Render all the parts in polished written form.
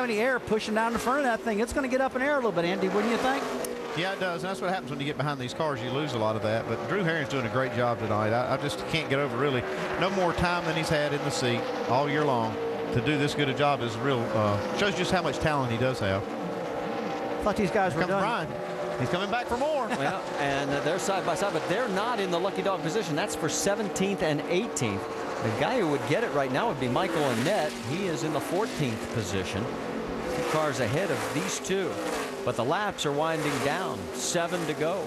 any air pushing down the front of that thing. It's going to get up in air a little bit, Andy, wouldn't you think? Yeah, it does. And that's what happens when you get behind these cars. You lose a lot of that. But Drew Herring's doing a great job tonight. I just can't get over really no more time than he's had in the seat all year long. To do this good a job is real, shows just how much talent he does have. I thought these guys were done. Brian. He's coming back for more. Well, and they're side by side, but they're not in the lucky dog position. That's for 17th and 18th. The guy who would get it right now would be Michael Annette. He is in the 14th position. 2 cars ahead of these two. But the laps are winding down. 7 to go.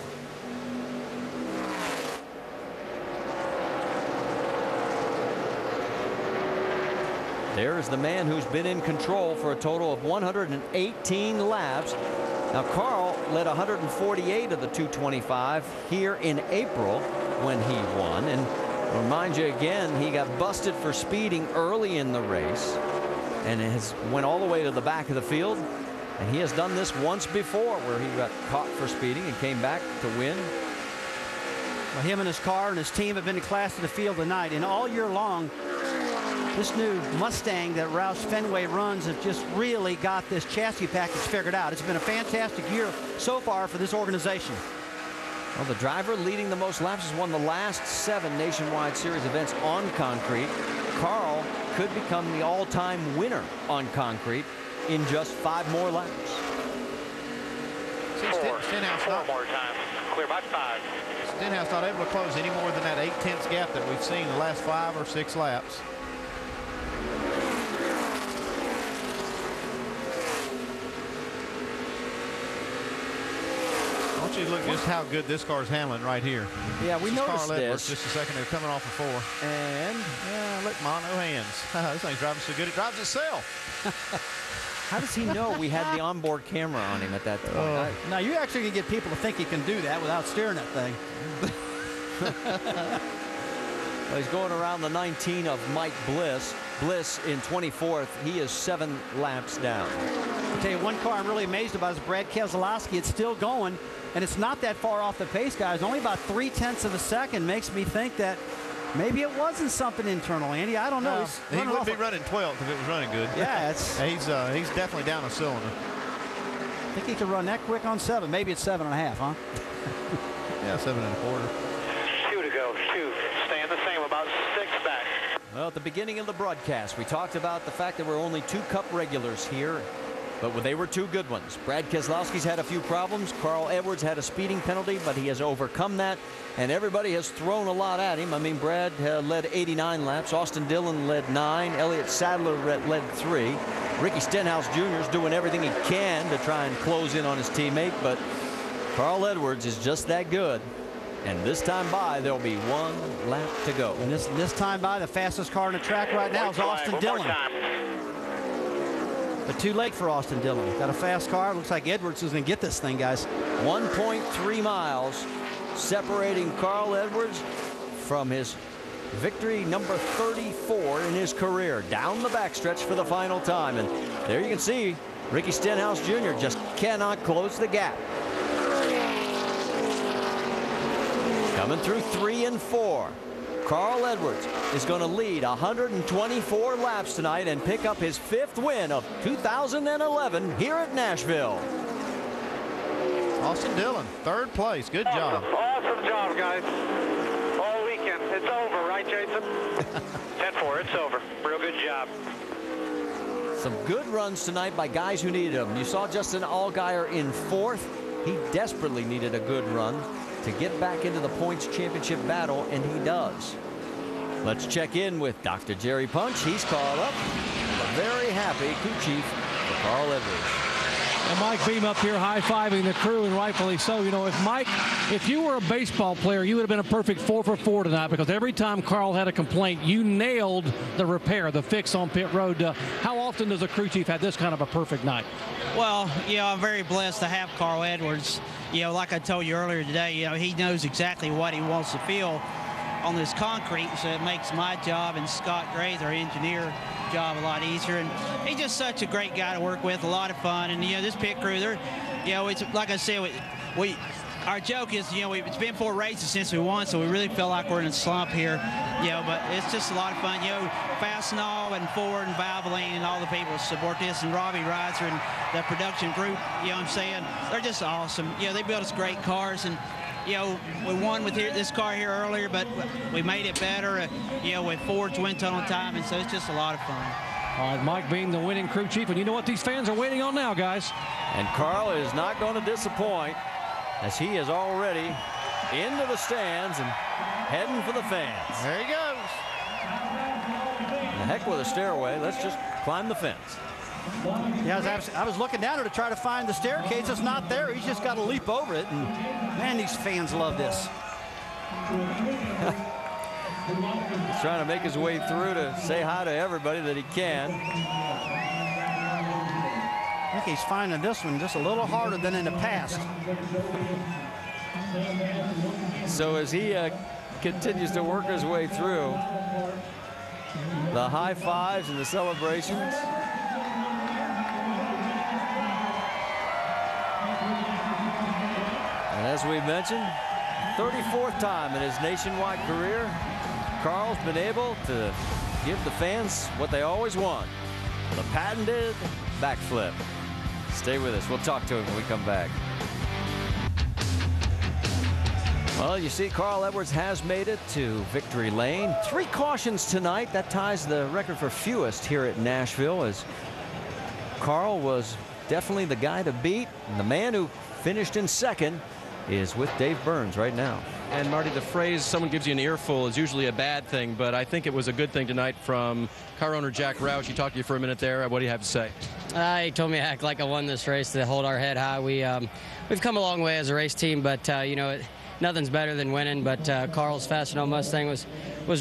There is the man who's been in control for a total of 118 laps. Now, Carl led 148 of the 225 here in April when he won. And remind you again, he got busted for speeding early in the race and went all the way to the back of the field. And he has done this once before where he got caught for speeding and came back to win. Well, him and his car and his team have been in class of the field tonight. And all year long, this new Mustang that Roush Fenway runs have just really got this chassis package figured out. It's been a fantastic year so far for this organization. Well, the driver leading the most laps has won the last 7 Nationwide Series events on concrete. Carl could become the all-time winner on concrete in just 5 more laps. 4 more times. Clear by 5. Stenhouse not able to close any more than that 8/10 gap that we've seen the last 5 or 6 laps. I want you to look just how good this car is handling right here. Yeah, we noticed this. Just a second, they're coming off of 4. And look, mono hands. This thing's driving so good it drives itself. How does he know we had the onboard camera on him at that point? Now, you actually can get people to think he can do that without steering that thing. Well, he's going around the 19 of Mike Bliss. Bliss in 24th. He is 7 laps down. I'll tell you one car I'm really amazed about is Brad Keselowski. It's still going, and it's not that far off the pace, guys. Only about 3/10 of a second makes me think that maybe it wasn't something internal, Andy. I don't know. He would be running 12th if it was running good. Yeah, he's definitely down a cylinder. I think he could run that quick on 7. Maybe it's 7.5, huh? Yeah, 7 1/4. 2 to go. 2. Staying the same. About 6 back. Well, at the beginning of the broadcast, we talked about the fact that there were only 2 Cup regulars here, but they were 2 good ones. Brad Keselowski's had a few problems. Carl Edwards had a speeding penalty, but he has overcome that, and everybody has thrown a lot at him. I mean, Brad led 89 laps. Austin Dillon led 9. Elliott Sadler led 3. Ricky Stenhouse Jr. is doing everything he can to try and close in on his teammate, but Carl Edwards is just that good. And this time by, there'll be 1 lap to go. And this time by, the fastest car on the track right now is Austin Dillon. But too late for Austin Dillon. Got a fast car. Looks like Edwards is going to get this thing, guys. 1.3 miles separating Carl Edwards from his victory number 34 in his career. Down the backstretch for the final time. And there you can see Ricky Stenhouse Jr. just cannot close the gap. Coming through 3 and 4. Carl Edwards is going to lead 124 laps tonight and pick up his 5th win of 2011 here at Nashville. Austin Dillon, 3rd place. Good job. Awesome job, guys. All weekend. It's over, right, Jason? 10-4. It's over. Real good job. Some good runs tonight by guys who needed them. You saw Justin Allgaier in 4th. He desperately needed a good run to get back into the points championship battle, and he does. Let's check in with Dr. Jerry Punch. He's called up a very happy crew chief for Carl Edwards. And Mike Beam up here high-fiving the crew, and rightfully so. You know, if you were a baseball player, you would have been a perfect 4 for 4 tonight, because every time Carl had a complaint, you nailed the repair, the fix on pit road. How often does a crew chief have this kind of a perfect night? Well, I'm very blessed to have Carl Edwards. Like I told you earlier today, he knows exactly what he wants to feel on this concrete, so it makes my job and Scott Gray's, our engineer, job a lot easier. And he's just such a great guy to work with, a lot of fun. And this pit crew, it's like I said, our joke is, it's been 4 races since we won, so we really feel like we're in a slump here. But it's just a lot of fun. Fastenal and Ford and Valvoline and all the people that support this, and Robbie Reiser and the production group, they're just awesome. They build us great cars, and we won with this car here earlier, but we made it better, with Ford's wind tunnel time, and so it's just a lot of fun. All right, Mike being the winning crew chief, and you know what these fans are waiting on now, guys. And Carl is not going to disappoint, as he is already into the stands and heading for the fans. There he goes. The heck with a stairway. Let's just climb the fence. Yeah, I was looking down there to try to find the staircase. It's not there. He's just got to leap over it. And man, these fans love this. He's trying to make his way through to say hi to everybody that he can. I think he's finding this one just a little harder than in the past. So as he continues to work his way through, the high fives and the celebrations. And as we mentioned, 34th time in his nationwide career, Carl's been able to give the fans what they always want, the patented backflip. Stay with us. We'll talk to him when we come back. Well, you see, Carl Edwards has made it to victory lane. 3 cautions tonight. That ties the record for fewest here at Nashville, as Carl was definitely the guy to beat. And the man who finished in second is with Dave Burns right now. And Marty, the phrase "someone gives you an earful" is usually a bad thing, but I think it was a good thing tonight from car owner Jack Roush. He talked to you for a minute there. What do you have to say? He told me to act like I won this race, to hold our head high. We've come a long way as a race team, but nothing's better than winning. But Carl's Fastenal Mustang was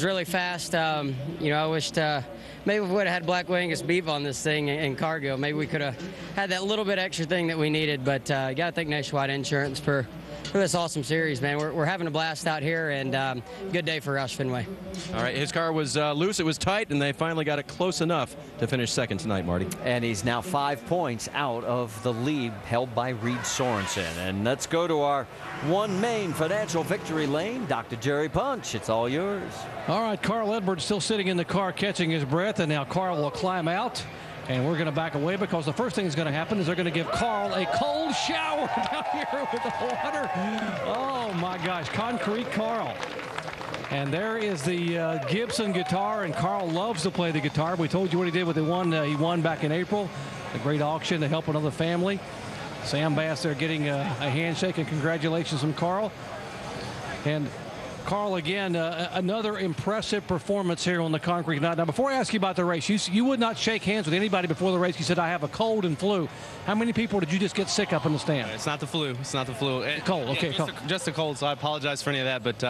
really fast. I wished maybe we would have had Black Angus beef on this thing in cargo. Maybe we could have had that little bit extra thing that we needed. But got to thank Nationwide Insurance for this awesome series, man. We're having a blast out here, and good day for Roush Fenway. All right, his car was loose, it was tight, and they finally got it close enough to finish second tonight, Marty. And he's now 5 points out of the lead held by Reed Sorensen. And let's go to our One Main Financial Victory Lane. Dr. Jerry Punch, it's all yours. All right, Carl Edwards still sitting in the car catching his breath, and now Carl will climb out. And we're going to back away, because the first thing that's going to happen is they're going to give Carl a cold shower down here with the water. Oh, my gosh. Concrete Carl. And there is the Gibson guitar, and Carl loves to play the guitar. We told you what he did with the one he won back in April, a great auction to help another family. Sam Bass there getting a handshake, and congratulations from Carl. And Carl, again, another impressive performance here on the concrete night. Now, before I ask you about the race, you would not shake hands with anybody before the race. You said, I have a cold and flu. How many people did you just get sick up in the stand? It's not the flu. It's not the flu. Cold, okay. Yeah, just a cold, so I apologize for any of that. But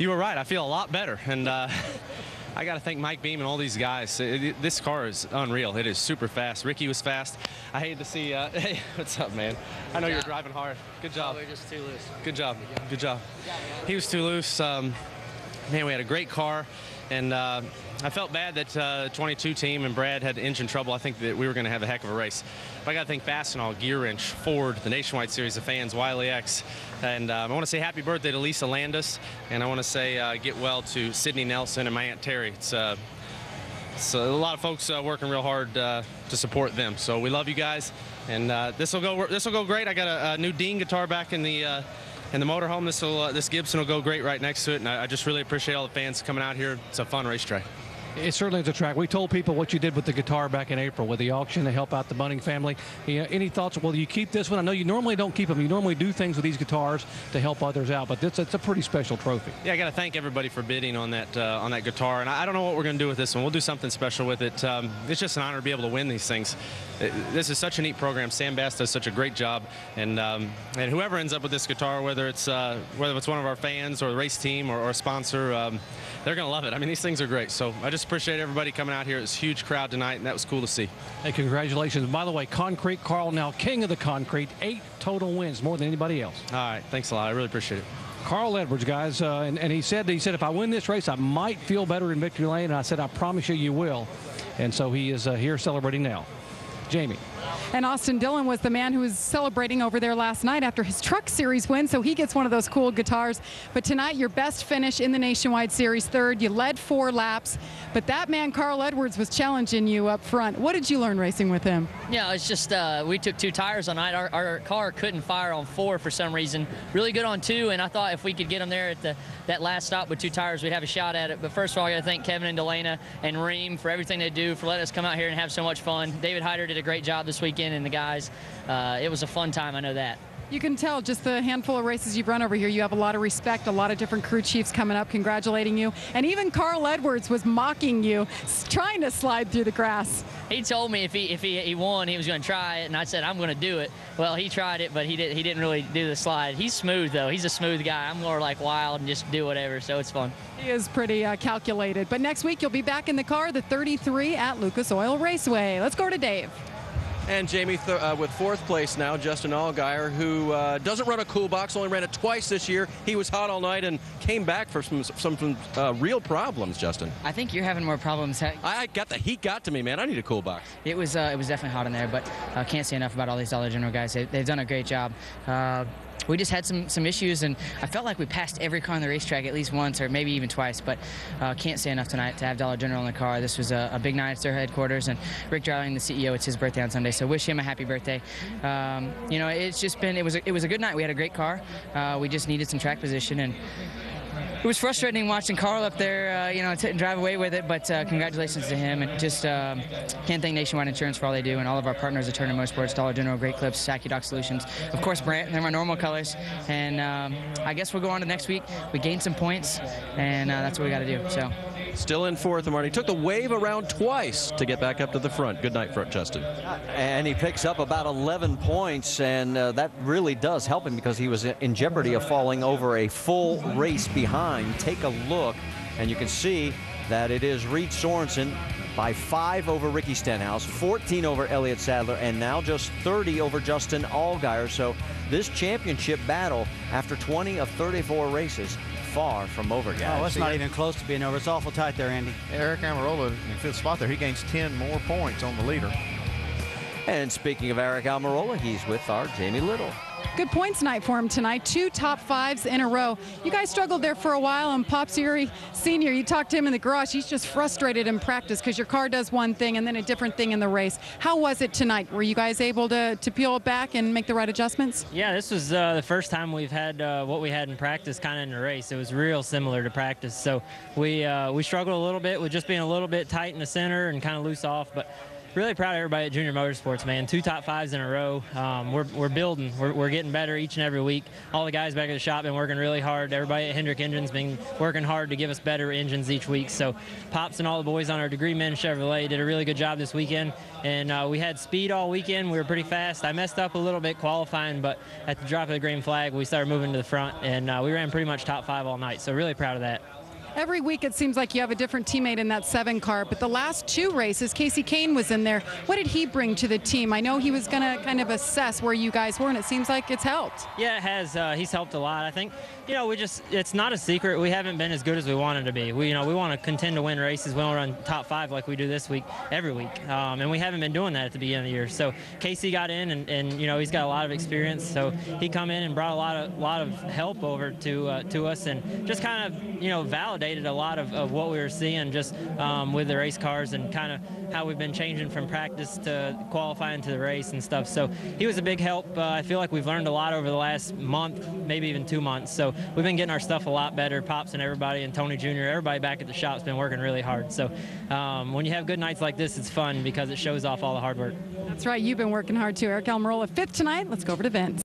you were right. I feel a lot better. And I got to thank Mike Beam and all these guys. This car is unreal. It is super fast. Ricky was fast. I hate to see. Hey, what's up, man? I know you're driving hard. Good job. We're just too loose. Good job. Good job. He was too loose. Man, we had a great car, and I felt bad that 22 team and Brad had engine trouble. I think that we were going to have a heck of a race. But I got to thank Fastenal, Gear Wrench, Ford, the Nationwide Series of fans, Wiley X, and I want to say happy birthday to Lisa Landis, and I want to say get well to Sydney Nelson and my Aunt Terry. It's a lot of folks working real hard to support them. So we love you guys, and this will go great. I got a new Dean guitar back in the motorhome. This Gibson will go great right next to it, and I just really appreciate all the fans coming out here. It's a fun racetrack. It certainly is a track. We told people what you did with the guitar back in April with the auction to help out the Bunning family. Any thoughts? Will you keep this one? I know you normally don't keep them. You normally do things with these guitars to help others out, but it's a pretty special trophy. Yeah, I got to thank everybody for bidding on that guitar, and I don't know what we're going to do with this one. We'll do something special with it. It's just an honor to be able to win these things. This is such a neat program. Sam Bass does such a great job, and whoever ends up with this guitar, whether it's one of our fans or the race team or a sponsor, they're going to love it. I mean, these things are great. So I just appreciate everybody coming out here. It was a huge crowd tonight, and that was cool to see. Hey, congratulations. By the way, Concrete Carl, now king of the concrete, 8 total wins, more than anybody else. All right, thanks a lot. I really appreciate it. Carl Edwards, guys, and he said if I win this race, I might feel better in victory lane. And I said, I promise you, you will. And so he is here celebrating now. Jamie. And Austin Dillon was the man who was celebrating over there last night after his Truck Series win, so he gets one of those cool guitars. But tonight, your best finish in the Nationwide Series, third. You led 4 laps, but that man, Carl Edwards, was challenging you up front. What did you learn racing with him? Yeah, it's just we took 2 tires on night. Our car couldn't fire on 4 for some reason. Really good on 2, and I thought if we could get him there at that last stop with 2 tires, we'd have a shot at it. But first of all, I got to thank Kevin and Delana and Reem for everything they do, for letting us come out here and have so much fun. David Hyder did a great job this weekend, and the guys. It was a fun time, I know that. You can tell just the handful of races you've run over here, you have a lot of respect, a lot of different crew chiefs coming up congratulating you. And even Carl Edwards was mocking you, trying to slide through the grass. He told me if he won, he was going to try it, and I said, I'm going to do it. Well, he tried it, but he didn't really do the slide. He's smooth, though. He's a smooth guy. I'm more like wild and just do whatever, so it's fun. He is pretty calculated. But next week, you'll be back in the car, the 33 at Lucas Oil Raceway. Let's go to Dave. And Jamie, with 4th place now, Justin Allgaier, who doesn't run a cool box, only ran it twice this year. He was hot all night and came back for some real problems, Justin. I think you're having more problems. The heat got to me, man. I need a cool box. It was definitely hot in there, but I can't say enough about all these Dollar General guys. They've done a great job. We just had some issues, and I felt like we passed every car on the racetrack at least once or maybe even twice, but can't say enough tonight to have Dollar General in the car. This was a big night at their headquarters, and Rick Dryling, the CEO, it's his birthday on Sunday, so wish him a happy birthday. You know, it's just been, it was a good night. We had a great car. We just needed some track position, and it was frustrating watching Carl up there, you know, drive away with it, but congratulations to him, and just can't thank Nationwide Insurance for all they do, and all of our partners at Turner Motorsports, Dollar General, Great Clips, AccuDoc Solutions, of course Brant. They're my normal colors, and I guess we'll go on to next week. We gained some points, and that's what we got to do. So. Still in 4th, Marty. Took the wave around twice to get back up to the front. Good night, front, Justin. And he picks up about 11 points, and that really does help him because he was in jeopardy of falling over a full race behind. Take a look, and you can see that it is Reed Sorensen by 5 over Ricky Stenhouse, 14 over Elliott Sadler, and now just 30 over Justin Allgaier. So this championship battle, after 20 of 34 races, far from over, guys. Oh, it's not even close to being over. It's awful tight there, Andy. Eric Almirola in 5th spot there. He gains 10 more points on the leader. And speaking of Eric Almirola, he's with our Jamie Little. Good points night for him tonight. 2 top 5s in a row. You guys struggled there for a while, and Pops Erie Sr., you talked to him in the garage. He's just frustrated in practice because your car does one thing and then a different thing in the race. How was it tonight? Were you guys able to peel it back and make the right adjustments? Yeah, this was the first time we've had what we had in practice kind of in the race. It was real similar to practice. So we struggled a little bit with just being a little bit tight in the center and kind of loose off, but really proud of everybody at Junior Motorsports, man. 2 top 5s in a row. We're building. We're getting better each and every week. All the guys back at the shop been working really hard. Everybody at Hendrick Engines been working hard to give us better engines each week. So Pops and all the boys on our Degree Men Chevrolet did a really good job this weekend. And we had speed all weekend. We were pretty fast. I messed up a little bit qualifying, but at the drop of the green flag, we started moving to the front, and we ran pretty much top 5 all night. So really proud of that. Every week it seems like you have a different teammate in that 7 car, but the last 2 races, Casey Kane was in there. What did he bring to the team? I know he was going to kind of assess where you guys were, and it seems like it's helped. Yeah, it has. He's helped a lot. I think, you know, it's not a secret. We haven't been as good as we wanted to be. We want to contend to win races. We want to run top 5 like we do this week, every week. And we haven't been doing that at the beginning of the year. So Casey got in, and you know, he's got a lot of experience. So he come in and brought a lot of help over to us, and just kind of, you know, validated a lot of what we were seeing just with the race cars, and kind of how we've been changing from practice to qualifying to the race and stuff. So he was a big help. I feel like we've learned a lot over the last month, maybe even 2 months. So we've been getting our stuff a lot better. Pops and everybody, and Tony Jr., everybody back at the shop's been working really hard. So when you have good nights like this, it's fun because it shows off all the hard work. That's right. You've been working hard too. Eric Almirola, 5th tonight. Let's go over to Vince.